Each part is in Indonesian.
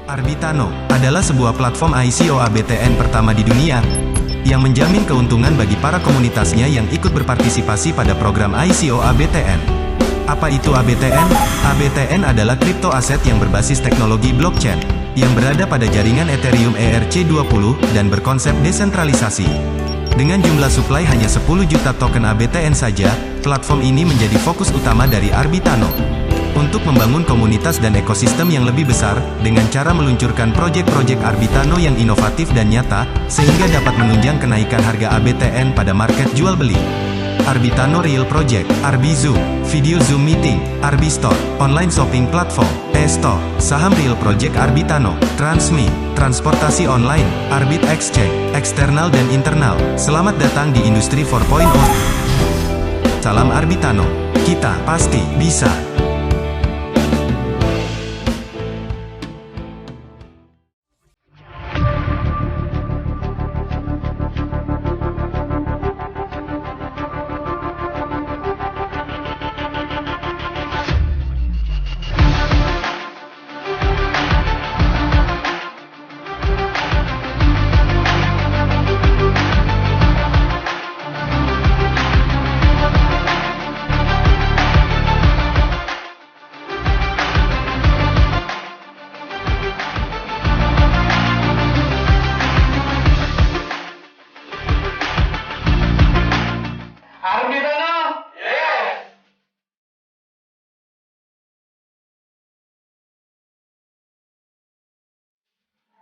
Arbitano adalah sebuah platform ICO ABTN pertama di dunia yang menjamin keuntungan bagi para komunitasnya yang ikut berpartisipasi pada program ICO ABTN. Apa itu ABTN? ABTN adalah kripto aset yang berbasis teknologi blockchain yang berada pada jaringan Ethereum ERC20 dan berkonsep desentralisasi. Dengan jumlah suplai hanya 10 juta token ABTN saja, platform ini menjadi fokus utama dari Arbitano untuk membangun komunitas dan ekosistem yang lebih besar, dengan cara meluncurkan proyek-proyek Arbitano yang inovatif dan nyata, sehingga dapat menunjang kenaikan harga ABTN pada market jual beli. Arbitano Real Project, Arbizoom, Video Zoom Meeting, Arbistore, Online Shopping Platform, Esto, Saham Real Project Arbitano, Transmi, Transportasi Online, Arbit Exchange, Eksternal dan Internal. Selamat datang di Industri 4.0. Salam Arbitano, kita pasti bisa.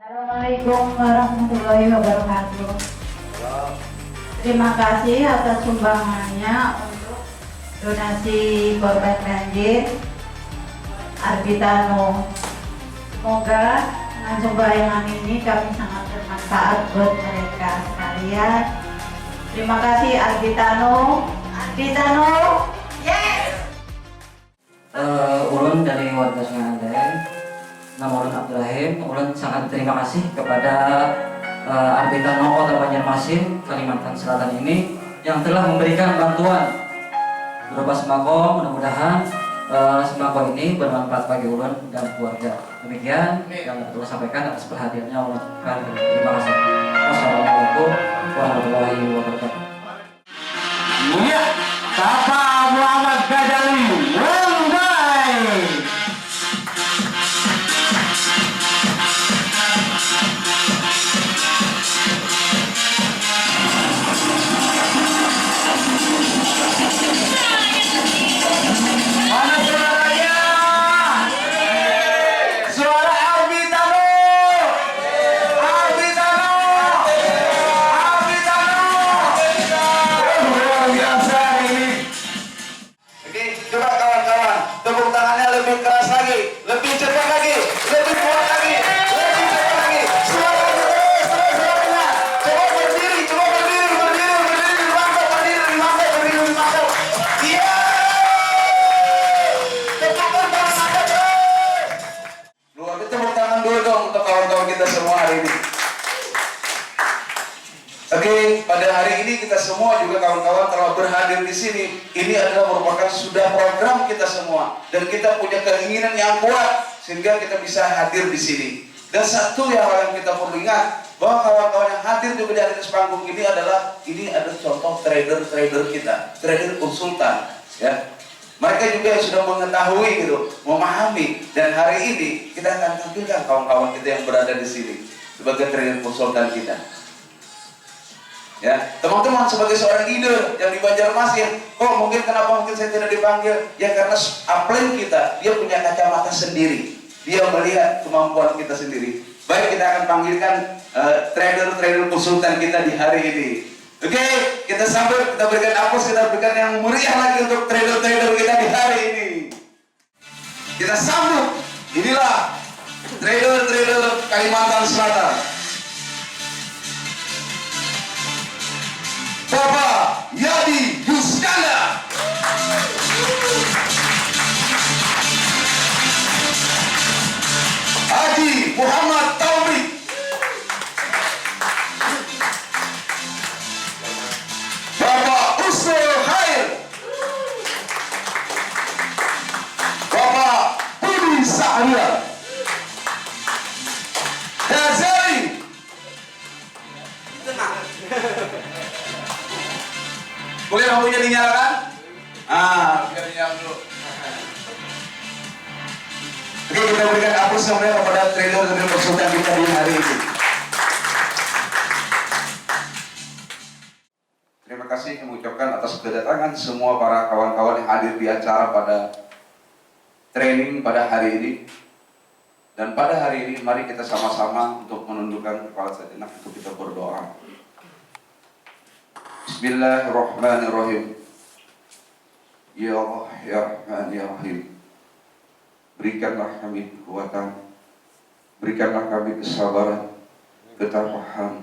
Assalamualaikum warahmatullahi wabarakatuh. Terima kasih atas sumbangannya untuk donasi korban banjir Arbitano. Semoga dengan sumbangan ini kami sangat bermanfaat buat mereka sekalian. Terima kasih Arbitano. Arbitano, yes. Ulun dari warga Sungai Anden, nama ulun Abdurrahim. Ulun sangat terima kasih kepada Arbitano Kota Banjarmasin, Kalimantan Selatan ini yang telah memberikan bantuan berupa sembako. Mudah-mudahan sembako ini bermanfaat bagi ulun dan keluarga. Demikian yang dapat ulun sampaikan atas perhatiannya. Ulun terima kasih. Wassalamualaikum warahmatullahi wabarakatuh. Ya, Bapak Muhammad Gadali, Wonday. Mana suaranya? Suara Arbitano. Arbitano. Arbitano. Luar biasa ini. Oke, coba kawan-kawan, tepuk tangannya lebih keras lagi, lebih cepat lagi, lebih kuat lagi, lebih cepat lagi. Suara terus, suaranya. Coba berdiri di mangkok, berdiri di mangkok. Iya. Tepuk tangan Anda terus. Luar biasa, tepuk tangan dulu dong untuk kawan-kawan kita semua hari ini. Oke, pada hari ini kita semua juga kawan-kawan telah berhadir di sini. Ini adalah merupakan sudah program kita semua, dan kita punya keinginan yang kuat sehingga kita bisa hadir di sini. Dan satu yang kita perlu ingat, bahwa kawan-kawan yang hadir juga di atas panggung ini adalah contoh trader kita, trader konsultan, ya. Mereka juga yang sudah mengetahui gitu, memahami, dan hari ini kita akan tampilkan kawan-kawan kita yang berada di sini sebagai trader konsultan kita. Ya, teman-teman, sebagai seorang leader yang di Banjarmasin, kenapa saya tidak dipanggil? Ya karena upline kita, dia punya kacamata sendiri, dia melihat kemampuan kita sendiri. Baik, kita akan panggilkan trader konsultan kita di hari ini. Oke, kita sambut, kita berikan aplaus, kita berikan yang meriah lagi untuk trader kita di hari ini. Kita sambut, inilah trader Kalimantan Selatan, Bapak Yadi Yuskanda. Haji Muhammad Taufik. Bapak Ustul Khair. Bapak Budi Sahria. Boleh lampunya dinyalakan? Biar dinyalakan dulu. Oke, kita berikan aplaus semuanya kepada trainer konsultan kita di hari ini. Terima kasih kami ucapkan atas kedatangan semua para kawan-kawan yang hadir di acara pada training pada hari ini. Dan pada hari ini mari kita sama-sama untuk menundukkan kepala sejenak untuk kita berdoa. Bismillahirrahmanirrahim. Ya Allah, ya Rahman, ya Rahim. Berikanlah kami kekuatan, berikanlah kami kesabaran, ketabahan,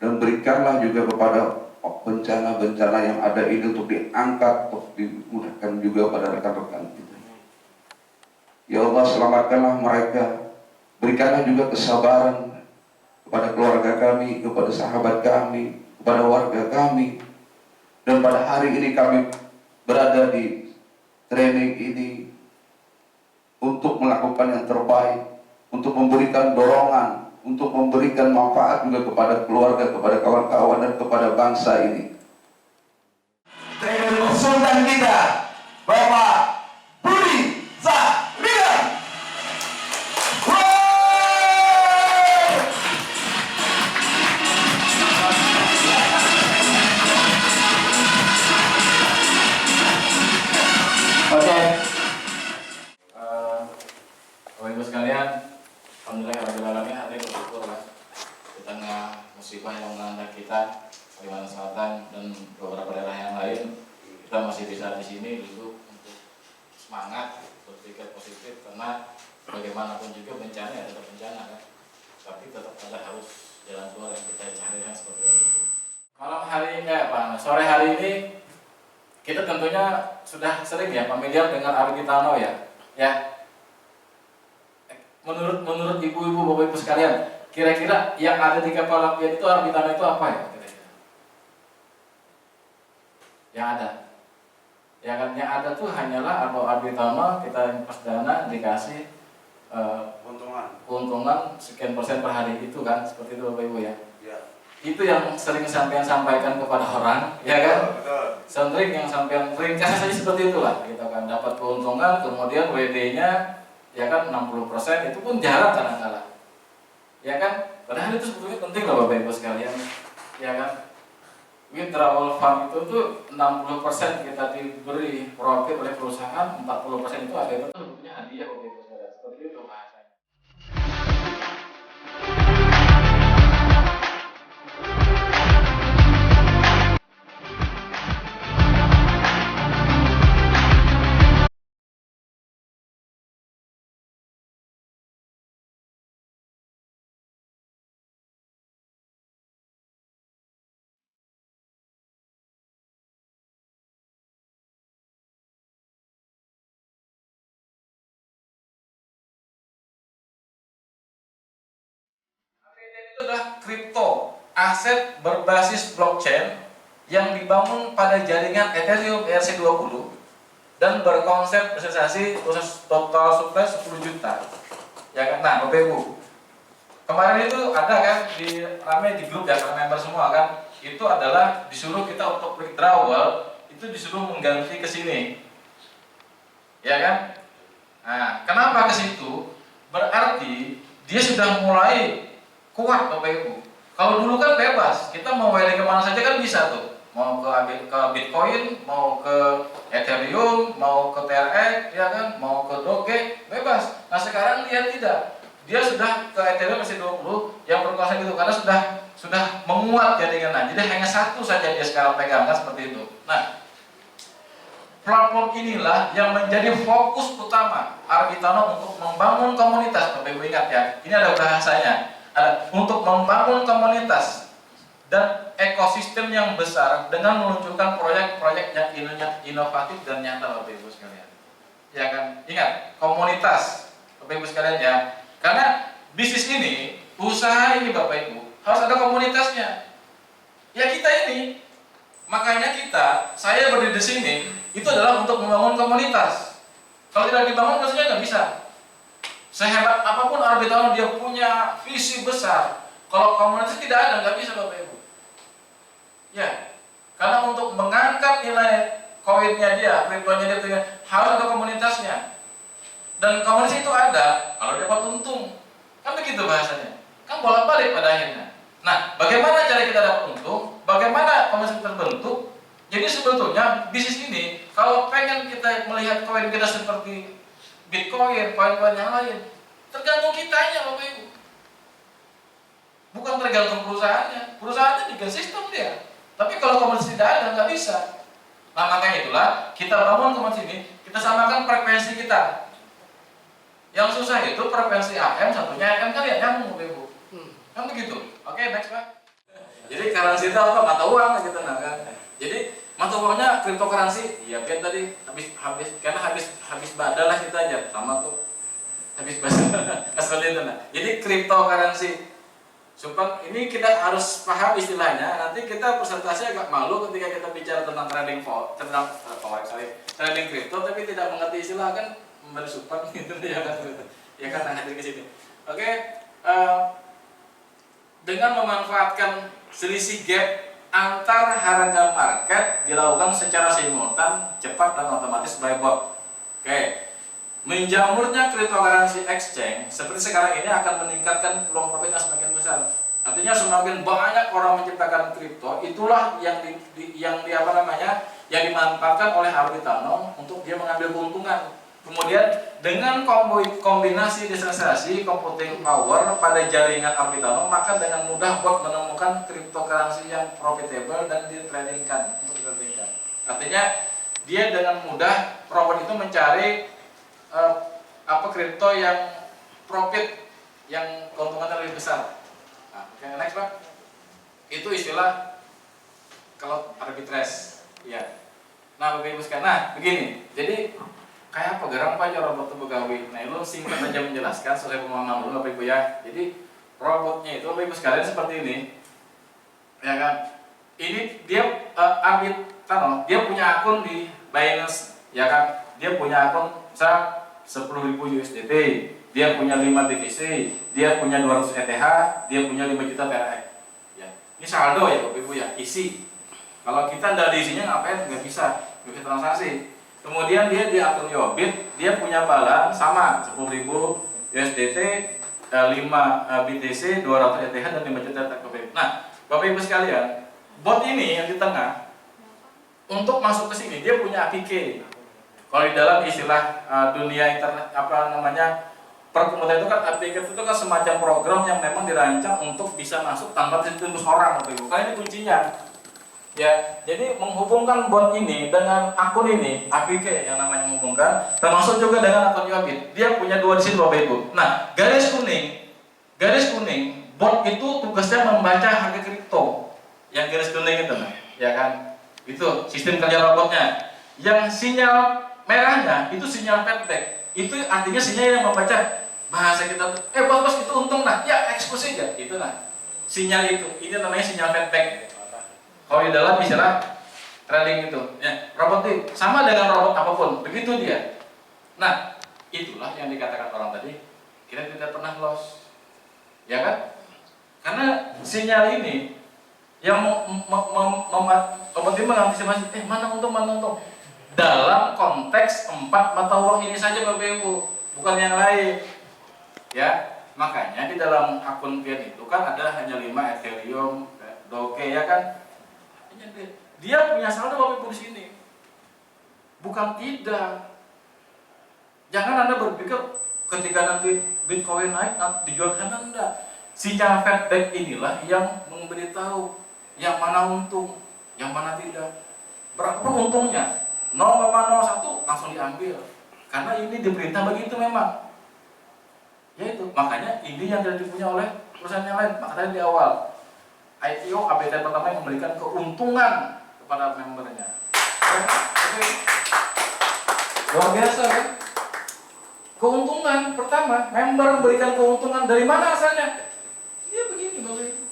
dan berikanlah juga kepada bencana-bencana yang ada ini untuk diangkat, untuk dimudahkan juga pada rekan-rekan kita. Ya Allah, selamatkanlah mereka, berikanlah juga kesabaran kepada keluarga kami, kepada sahabat kami, kepada warga kami. Dan pada hari ini kami berada di training ini untuk melakukan yang terbaik, untuk memberikan dorongan, untuk memberikan manfaat juga kepada keluarga, kepada kawan-kawan, dan kepada bangsa ini. Trainer konsultan kita, Bapak Budi Sahrian. Oke. Bapak Ibu sekalian, alhamdulillah hari ini bersyukur lah di tengah musibah yang melanda kita Kalimantan Selatan dan beberapa daerah yang lain, kita masih bisa di sini duduk untuk semangat, berpikir positif, karena bagaimanapun juga bencana ya tetap bencana kan, tapi tetap ada harus jalan keluar yang kita cari kan seperti itu. Malam hari ini, sore hari ini kita tentunya sudah sering ya familiar dengan Ardi Tano ya. Menurut ibu-ibu, bapak-ibu sekalian, kira-kira yang ada di kepala pian itu Ardi Tano itu apa ya? Kira-kira yang ada, ya kan? Yang ada tuh hanyalah atau Ardi Tano kita invest dana dikasih keuntungan sekian persen per hari itu kan, seperti itu bapak-ibu ya. Itu yang sering sampean sampaikan kepada orang, ya kan? Sering yang sampean ringkasnya saja seperti itulah, gitu kan. Dapat keuntungan, kemudian WD-nya ya kan 60%, itu pun jarang kadang-kadang. Ya kan? Padahal itu sebetulnya penting loh Bapak Ibu sekalian. Ya kan? Withdrawal fund itu tuh 60% kita diberi profit oleh perusahaan, 40% itu ada itu sebetulnya hadiah Bapak Ibu sekalian. Seperti itu bahasanya. Itu adalah kripto, aset berbasis blockchain yang dibangun pada jaringan Ethereum ERC20 dan berkonsep investasi total supply 10 juta. Ya kan? Nah, Bapak Ibu, kemarin itu ada kan ramai di grup ya, member semua kan, itu adalah disuruh kita untuk withdrawal, itu disuruh mengganti ke sini. Ya kan? Nah, kenapa ke situ? Berarti dia sudah mulai kuat Bapak Ibu. Kalau dulu kan bebas, kita mau WD kemana saja kan bisa tuh. Mau ke Bitcoin, mau ke Ethereum, mau ke TRX, ya kan, mau ke Doge, bebas. Nah sekarang dia tidak. Dia sudah ke Ethereum masih 20 yang berkuasa gitu karena sudah menguat jaringan. Jadi hanya satu saja dia sekarang pegang kan seperti itu. Nah, platform inilah yang menjadi fokus utama Ardi Tano untuk membangun komunitas. Bapak Ibu ingat ya, ini ada bahasanya. Untuk membangun komunitas dan ekosistem yang besar dengan meluncurkan proyek-proyek yang inovatif dan nyata Bapak Ibu sekalian. Ya kan? Ingat, komunitas Bapak Ibu sekalian ya. Karena bisnis ini, usaha ini Bapak Ibu harus ada komunitasnya. Ya kita ini, makanya saya berdiri di sini itu adalah untuk membangun komunitas. Kalau tidak dibangun maksudnya nggak bisa. Sehebat apapun Ardi Tano dia punya visi besar, kalau komunitas tidak ada nggak bisa Bapak Ibu. Ya, Karena untuk mengangkat nilai koinnya dia, kriptonya dia, harus ada komunitasnya. Dan komunitas itu ada kalau dapat untung. Kan begitu bahasanya. Kan bolak-balik pada akhirnya. Nah, bagaimana cara kita dapat untung? Bagaimana komunitas terbentuk? Jadi sebetulnya bisnis ini, kalau pengen kita melihat koin kita seperti Bitcoin, koin-koin yang lain, tergantung kitanya, Bapak Ibu. Bukan tergantung perusahaannya. Perusahaannya juga sistem dia. Tapi kalau komunitas tidak ada, nggak bisa. Nah, makanya itulah kita bangun komunitas ini, kita samakan frekuensi kita. Yang susah itu frekuensi AM, satunya AM kan ya nyambung, Bapak Ibu. Kan begitu. Oke, next Pak. Jadi currency itu apa? Mata uang gitu nah kan. Jadi mata uangnya cryptocurrency. Iya kan tadi habis badal lah kita aja sama tuh. Habis seperti itu nah. Jadi cryptocurrency. Sumpah ini kita harus paham istilahnya. Nanti kita presentasi agak malu ketika kita bicara tentang trading trading crypto tapi tidak mengerti istilah kan memberi sumpah gitu ya kan. Ya kan hadir ke sini. Oke, dengan memanfaatkan selisih gap antar harga market dilakukan secara simultan, cepat dan otomatis by bot. Oke. Menjamurnya cryptocurrency exchange seperti sekarang ini akan meningkatkan peluang profit yang semakin besar. Artinya semakin banyak orang menciptakan kripto, itulah yang yang dimanfaatkan oleh Arbitano untuk dia mengambil keuntungan. Kemudian dengan kombinasi desentralisasi computing power pada jaringan Arbitano, maka dengan mudah bot menemukan cryptocurrency yang profitable dan ditradingkan untuk ditradingkan. Artinya dia dengan mudah robot itu mencari kripto yang profit yang keuntungannya lebih besar. Nah, oke, next Pak. Itu istilah kalau arbitrage. Ya. Nah, Bapak Ibu sekalian. Nah, begini. Jadi kayak apa garang Pak robot itu begawi. Nah, itu singkat saja menjelaskan sesuai pemahaman dulu Bapak Ibu ya. Jadi robotnya itu Bapak Ibu sekalian seperti ini. Ya kan? Ini dia Arbitano, dia punya akun di Binance, ya kan? Dia punya akun 10.000 USDT, dia punya 5 BTC, dia punya 200 ETH, dia punya 5 juta TRX. Ya. Ini saldo ya Bapak Ibu ya, isi. Kalau kita tidak diisinya ngapain? Nggak bisa transaksi. Kemudian dia di akun Yobit, dia punya balance sama 10.000 USDT, 5 BTC, 200 ETH dan 5 juta TRX. Nah, Bapak Ibu sekalian, bot ini yang di tengah untuk masuk ke sini dia punya APK. Kalau di dalam istilah dunia internet perkumpulan itu kan APK itu kan semacam program yang memang dirancang untuk bisa masuk tanpa ditembus orang, Bapak Ibu. Karena ini kuncinya. Ya, jadi menghubungkan bot ini dengan akun ini, APK yang namanya menghubungkan, termasuk juga dengan akun Yobit. Dia punya dua di sini Bapak Ibu. Nah, garis kuning, bot itu tugasnya membaca harga kripto. Yang garis kuning itu, ya kan? Itu sistem kerja robotnya. Yang sinyal merahnya itu sinyal feedback. Itu artinya sinyal yang membaca bahasa kita. Bos itu untung nah, ya eksekusi aja. Itu nah. Sinyal itu. Ini namanya sinyal feedback. Kalau di dalam istilah trading itu, ya, robot itu sama dengan robot apapun, begitu dia. Nah, itulah yang dikatakan orang tadi, kita tidak pernah loss. Ya kan? Karena sinyal ini yang robot ini mengantisipasi mana untung. Dalam konteks 4 mata uang ini saja Bapak Ibu, bukan yang lain. Ya, makanya di dalam akun Pian itu kan ada hanya 5 Ethereum, Doge ya kan. Dia punya saldo Bapak Ibu di sini. Bukan tidak. Jangan Anda berpikir ketika nanti Bitcoin naik dijual kanan enggak. Sinyal feedback inilah yang memberitahu yang mana untung, yang mana tidak. Berapapun untungnya 0,01 langsung diambil karena ini diperintah begitu memang. Yaitu makanya ini yang tidak dipunya oleh perusahaan yang lain. Makanya di awal IPO ABTN pertama yang memberikan keuntungan kepada membernya. Luar biasa kan? Keuntungan pertama, member memberikan keuntungan dari mana asalnya? Dia begini Bapak Ibu.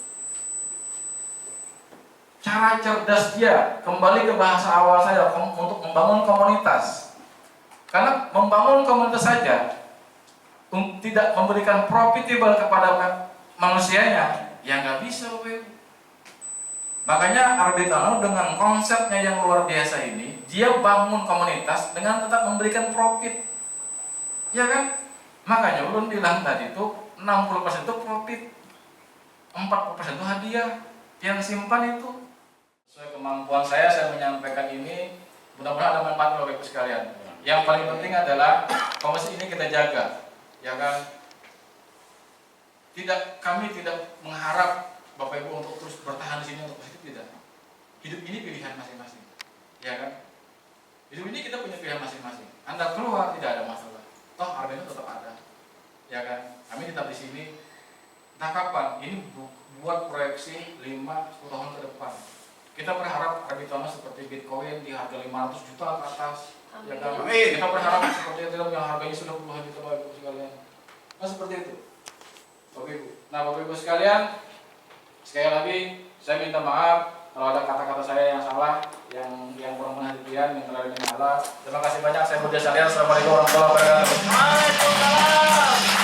Cara cerdas dia kembali ke bahasa awal saya untuk membangun komunitas. Karena membangun komunitas saja tidak memberikan profitable kepada manusianya, ya nggak bisa Bapak Ibu. Makanya Arbitano dengan konsepnya yang luar biasa ini, dia bangun komunitas dengan tetap memberikan profit. Ya kan? Makanya ulun bilang tadi itu 60% itu profit, 40% itu hadiah. Yang simpan itu sesuai kemampuan saya menyampaikan ini, mudah-mudahan ada manfaat Bapak Ibu sekalian. Yang paling penting adalah komisi ini kita jaga, ya kan? Kami tidak mengharap Bapak Ibu untuk terus bertahan di sini untuk positif, tidak. Hidup ini pilihan masing-masing, ya kan? Hidup ini kita punya pilihan masing-masing. Anda keluar tidak ada masalah, toh Arbitano tetap ada, ya kan? Kami tetap di sini. Nah kapan? Ini buat proyeksi 5-10 tahun ke depan. Kita berharap Arbitano seperti Bitcoin di harga 500 juta ke atas. Ya kan? Kita berharap seperti Ethereum yang harganya sudah puluhan juta Bapak Ibu sekalian. Nah seperti itu Bapak Ibu. Nah Bapak Ibu sekalian, sekali lagi saya minta maaf kalau ada kata-kata saya yang salah, yang kurang perhatian, yang terlalu menyala. Terima kasih banyak. Saya Budi Salian. Assalamualaikum warahmatullahi wabarakatuh. Waalaikumsalam.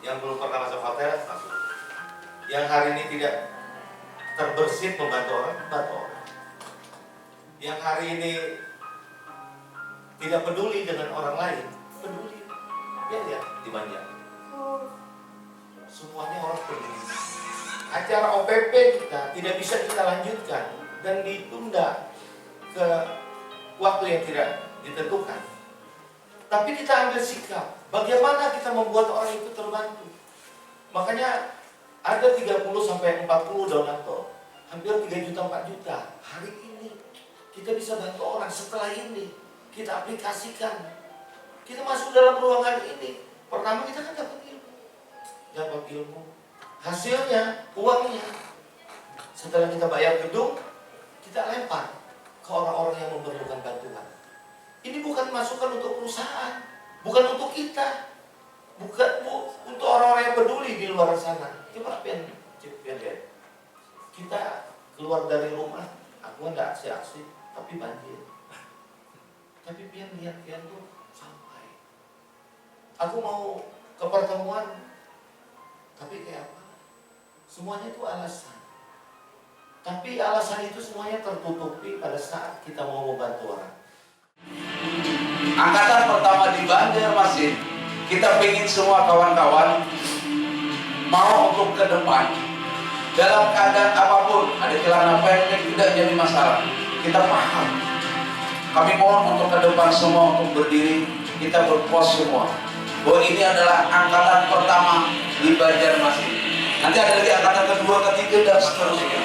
Yang belum pernah masuk hotel, masuk. Yang hari ini tidak terbersit membantu orang, bantu orang. Yang hari ini tidak peduli dengan orang lain, peduli. Lihat di Banjar. Semuanya orang peduli. Acara OPP kita tidak bisa kita lanjutkan dan ditunda ke waktu yang tidak ditentukan. Tapi kita ambil sikap, bagaimana kita membuat orang itu terbantu. Makanya ada 30-40 donatur, hampir 3 juta 4 juta. Hari ini kita bisa bantu orang. Setelah ini kita aplikasikan, kita masuk dalam ruangan ini. Pertama kita kan dapat ilmu, hasilnya, uangnya. Setelah kita bayar gedung, kita lempar ke orang-orang yang memerlukan bantuan. Ini bukan masukan untuk perusahaan, bukan untuk kita, bukan untuk orang-orang yang peduli di luar sana. Coba lihat, kita keluar dari rumah, aku enggak aksi-aksi, tapi banjir. Tapi lihat tuh sampai. Aku mau ke pertemuan, tapi kayak apa? Semuanya itu alasan. Tapi alasan itu semuanya tertutupi pada saat kita mau membantu orang. Angkatan pertama di Banjarmasin, kita ingin semua kawan-kawan mau untuk ke depan dalam keadaan apapun, ada celana pendek tidak jadi masalah. Kita paham. Kami mohon untuk ke depan semua untuk berdiri, kita berpos semua bahwa ini adalah angkatan pertama di Banjarmasin. Nanti ada lagi angkatan kedua, ketiga dan seterusnya.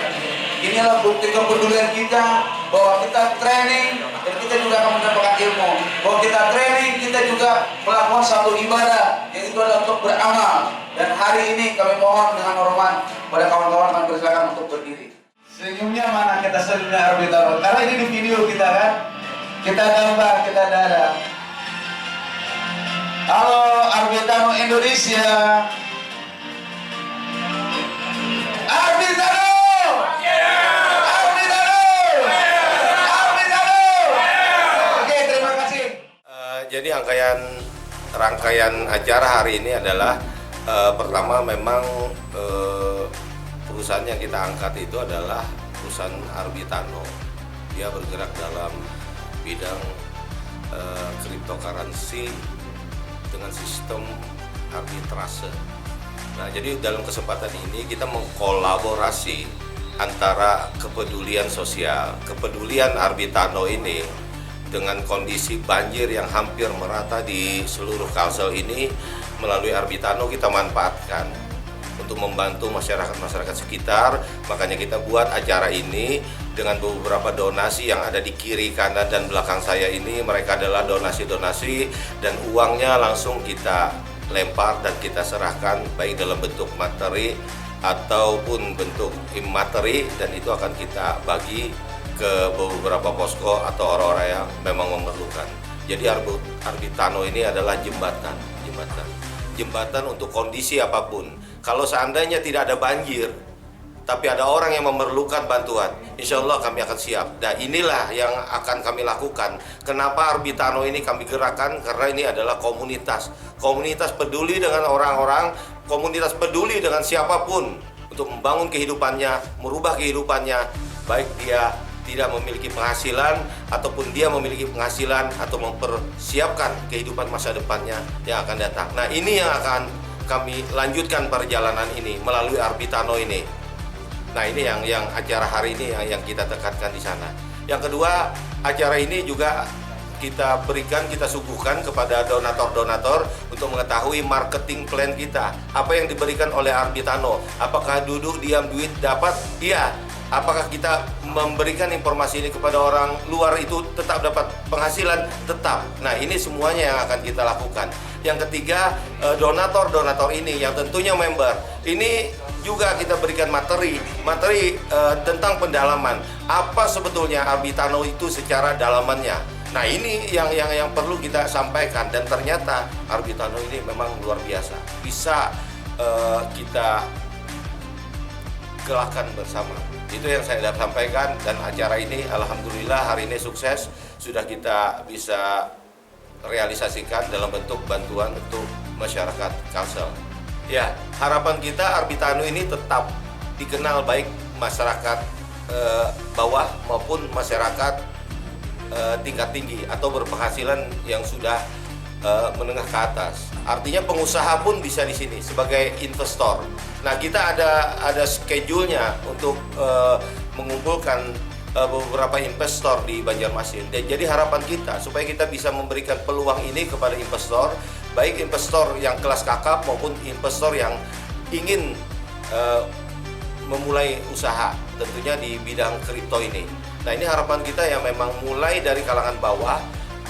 Inilah bukti kepedulian kita bahwa kita training dan kita juga akan mendapatkan ilmu. Bahwa kita training, kita juga melakukan satu ibadah yang itu adalah untuk beramal. Dan hari ini kami mohon dengan hormat pada kawan-kawan kami persilakan untuk berdiri. Senyumnya mana kita senyumnya Arbitano? Karena ini di video kita kan, kita gambar, kita dada. Halo Arbitano Indonesia. Arbitano. Jadi rangkaian acara hari ini adalah pertama memang perusahaan yang kita angkat itu adalah perusahaan Arbitano. Dia bergerak dalam bidang cryptocurrency dengan sistem arbitrase. Nah, jadi dalam kesempatan ini kita mengkolaborasi antara kepedulian sosial, kepedulian Arbitano ini dengan kondisi banjir yang hampir merata di seluruh Kalsel ini. Melalui Arbitano kita manfaatkan untuk membantu masyarakat sekitar. Makanya kita buat acara ini dengan beberapa donasi yang ada di kiri, kanan, dan belakang saya ini. Mereka adalah donasi-donasi dan uangnya langsung kita lempar dan kita serahkan baik dalam bentuk materi ataupun bentuk imateri, dan itu akan kita bagi ke beberapa posko atau orang-orang yang memang memerlukan. Jadi Arbitano ini adalah jembatan untuk kondisi apapun. Kalau seandainya tidak ada banjir, tapi ada orang yang memerlukan bantuan, insya Allah kami akan siap. Nah, inilah yang akan kami lakukan. Kenapa Arbitano ini kami gerakkan? Karena ini adalah komunitas peduli dengan orang-orang, komunitas peduli dengan siapapun untuk membangun kehidupannya, merubah kehidupannya, baik dia tidak memiliki penghasilan ataupun dia memiliki penghasilan, atau mempersiapkan kehidupan masa depannya yang akan datang. Nah, ini yang akan kami lanjutkan perjalanan ini melalui Arbitano ini. Nah, ini yang acara hari ini yang kita tekankan di sana. Yang kedua, acara ini juga kita suguhkan kepada donatur-donatur untuk mengetahui marketing plan kita. Apa yang diberikan oleh Arbitano? Apakah duduk diam duit dapat? Iya. Apakah kita memberikan informasi ini kepada orang luar itu tetap dapat penghasilan? Tetap. Nah, ini semuanya yang akan kita lakukan. Yang ketiga, donatur-donatur ini yang tentunya member. Ini juga kita berikan materi tentang pendalaman. Apa sebetulnya Arbitano itu secara dalamannya. Nah, ini yang perlu kita sampaikan, dan ternyata Arbitano ini memang luar biasa. Bisa kita gelakan bersama. Itu yang saya sampaikan, dan acara ini alhamdulillah hari ini sukses, sudah kita bisa realisasikan dalam bentuk bantuan untuk masyarakat Kalsel. Ya, harapan kita Arbitano ini tetap dikenal baik masyarakat bawah maupun masyarakat tingkat tinggi atau berpenghasilan yang sudah menengah ke atas. Artinya pengusaha pun bisa di sini sebagai investor. Nah, kita ada schedule-nya untuk mengumpulkan beberapa investor di Banjarmasin. Dan jadi harapan kita supaya kita bisa memberikan peluang ini kepada investor, baik investor yang kelas kakap maupun investor yang ingin memulai usaha, tentunya di bidang kripto ini. Nah, ini harapan kita yang memang mulai dari kalangan bawah,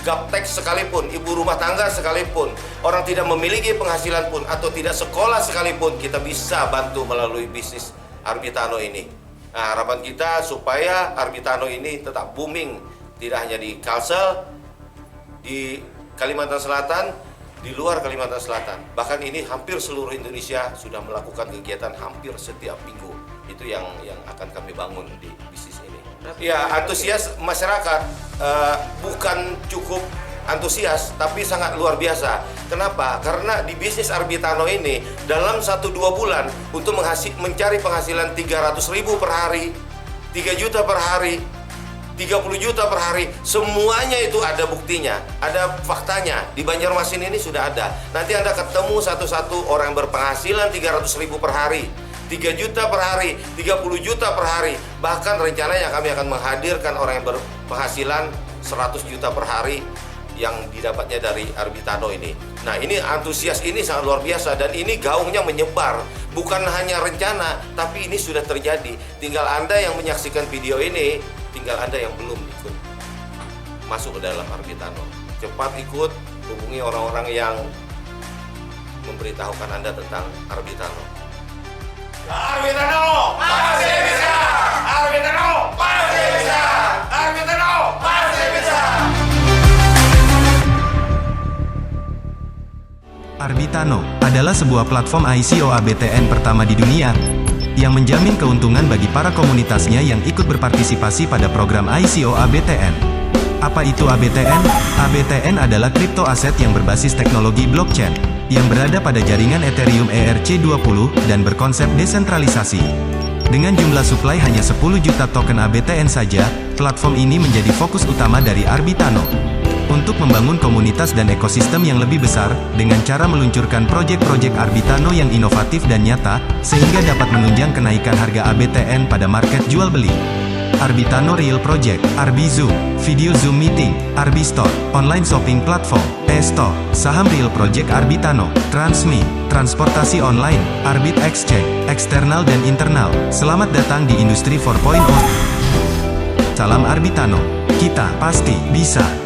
gaptek sekalipun, ibu rumah tangga sekalipun, orang tidak memiliki penghasilan pun atau tidak sekolah sekalipun, kita bisa bantu melalui bisnis Arbitano ini. Nah, harapan kita supaya Arbitano ini tetap booming, tidak hanya di Kalsel, di Kalimantan Selatan, di luar Kalimantan Selatan. Bahkan ini hampir seluruh Indonesia sudah melakukan kegiatan hampir setiap minggu. Itu yang akan kami bangun di bisnis ini. Ya, antusias masyarakat bukan cukup antusias, tapi sangat luar biasa. Kenapa? Karena di bisnis Arbitano ini dalam 1-2 bulan untuk mencari penghasilan 300.000 per hari, 3 juta per hari, 30 juta per hari, semuanya itu ada buktinya, ada faktanya. Di Banjarmasin ini sudah ada. Nanti Anda ketemu satu-satu orang yang berpenghasilan 300.000 per hari, 3 juta per hari, 30 juta per hari. Bahkan rencananya kami akan menghadirkan orang yang berpenghasilan 100 juta per hari yang didapatnya dari Arbitano ini. Nah, ini antusias ini sangat luar biasa, dan ini gaungnya menyebar. Bukan hanya rencana, tapi ini sudah terjadi. Tinggal Anda yang menyaksikan video ini, tinggal Anda yang belum ikut masuk ke dalam Arbitano. Cepat ikut, hubungi orang-orang yang memberitahukan Anda tentang Arbitano. Arbitano masih bisa. Arbitano masih bisa. Arbitano masih bisa. Arbitano adalah sebuah platform ICO ABTN pertama di dunia yang menjamin keuntungan bagi para komunitasnya yang ikut berpartisipasi pada program ICO ABTN. Apa itu ABTN? ABTN adalah kripto aset yang berbasis teknologi blockchain yang berada pada jaringan Ethereum ERC20 dan berkonsep desentralisasi. Dengan jumlah supply hanya 10 juta token ABTN saja, platform ini menjadi fokus utama dari Arbitano untuk membangun komunitas dan ekosistem yang lebih besar, dengan cara meluncurkan proyek-proyek Arbitano yang inovatif dan nyata, sehingga dapat menunjang kenaikan harga ABTN pada market jual beli. Arbitano Real Project, Arbizoom, Video Zoom Meeting, Arbistore, Online Shopping Platform, Esto, Saham Real Project Arbitano, Transmi, Transportasi Online, Arbit Exchange, Eksternal dan Internal. Selamat datang di Industri 4.0. Salam Arbitano, kita pasti bisa.